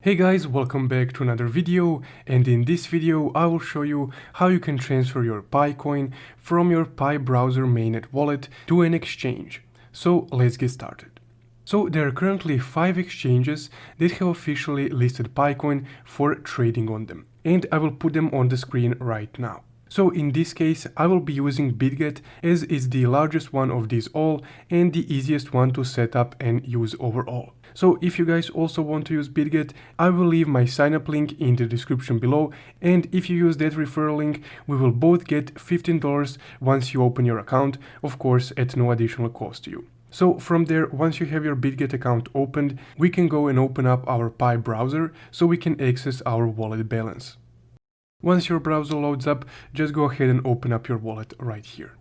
Hey guys, welcome back to another video, and in this video I will show you how you can transfer your Pi coin from your Pi browser mainnet wallet to an exchange. So let's get started. So there are currently 5 exchanges that have officially listed Pi coin for trading on them, and I will put them on the screen right now. So in this case I will be using Bitget as it's the largest one of these all and the easiest one to set up and use overall. So if you guys also want to use Bitget, I will leave my sign up link in the description below, and if you use that referral link we will both get $15 once you open your account, of course at no additional cost to you. So from there, once you have your Bitget account opened, we can go and open up our Pi browser so we can access our wallet balance. Once your browser loads up, just go ahead and open up your wallet right here.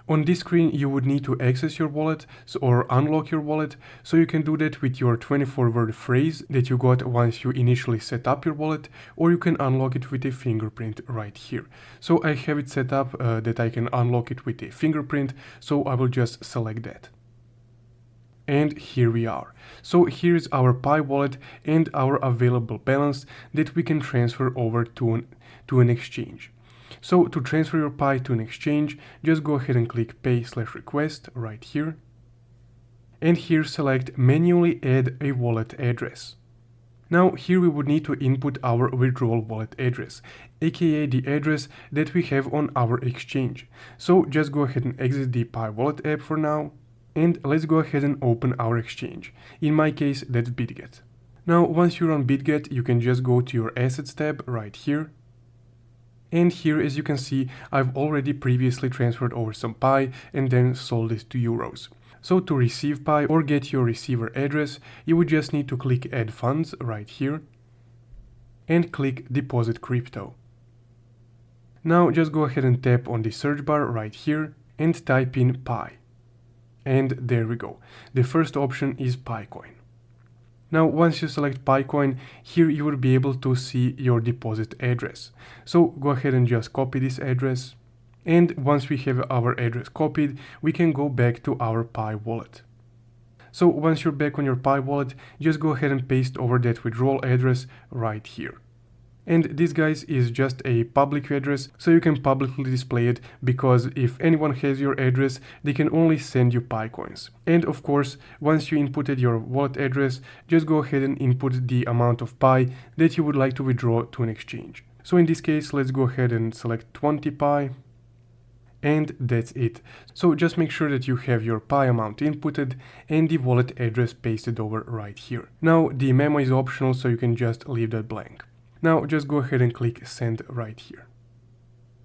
On this screen you would need to access your wallet or unlock your wallet, so you can do that with your 24-word phrase that you got once you initially set up your wallet, or you can unlock it with a fingerprint right here. So I have it set up that I can unlock it with a fingerprint, so I will just select that. And here we are. So here's our Pi wallet and our available balance that we can transfer over to an exchange. So to transfer your Pi to an exchange, just go ahead and click pay/request right here. And here select manually add a wallet address. Now here we would need to input our withdrawal wallet address, aka the address that we have on our exchange. So just go ahead and exit the Pi wallet app for now. And let's go ahead and open our exchange. In my case, that's Bitget. Now, once you're on Bitget, you can just go to your Assets tab right here. And here, as you can see, I've already previously transferred over some Pi and then sold it to euros. So to receive Pi or get your receiver address, you would just need to click Add Funds right here and click Deposit Crypto. Now, just go ahead and tap on the search bar right here and type in Pi. And there we go. The first option is Pi coin. Now once you select Pi coin, here you will be able to see your deposit address. So go ahead and just copy this address. And once we have our address copied, we can go back to our Pi wallet. So once you're back on your Pi wallet, just go ahead and paste over that withdrawal address right here. And this, guys, is just a public address, so you can publicly display it, because if anyone has your address, they can only send you Pi coins. And of course, once you inputted your wallet address, just go ahead and input the amount of Pi that you would like to withdraw to an exchange. So in this case, let's go ahead and select 20 Pi. And that's it. So just make sure that you have your Pi amount inputted and the wallet address pasted over right here. Now the memo is optional, so you can just leave that blank. Now just go ahead and click send right here.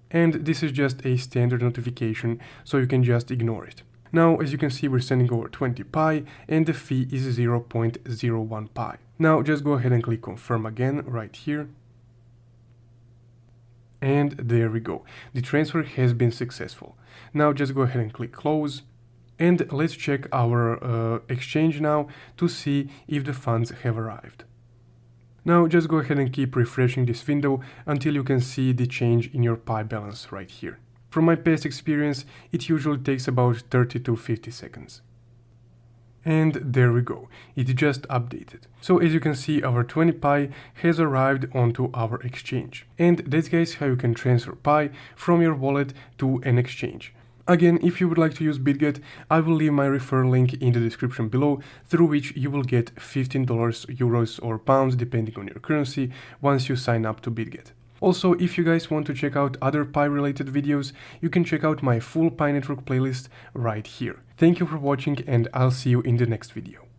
And this is just a standard notification, so you can just ignore it. Now as you can see, we're sending over 20 Pi and the fee is 0.01 Pi. Now just go ahead and click confirm again right here. And there we go. The transfer has been successful. Now just go ahead and click close. And let's check our exchange now to see if the funds have arrived. Now just go ahead and keep refreshing this window until you can see the change in your Pi balance right here. From my past experience, it usually takes about 30 to 50 seconds. And there we go, it just updated. So as you can see, our 20 Pi has arrived onto our exchange. And that's, guys, how you can transfer Pi from your wallet to an exchange. Again, if you would like to use Bitget, I will leave my referral link in the description below, through which you will get $15, euros or pounds depending on your currency once you sign up to Bitget. Also, if you guys want to check out other Pi related videos, you can check out my full Pi network playlist right here. Thank you for watching, and I'll see you in the next video.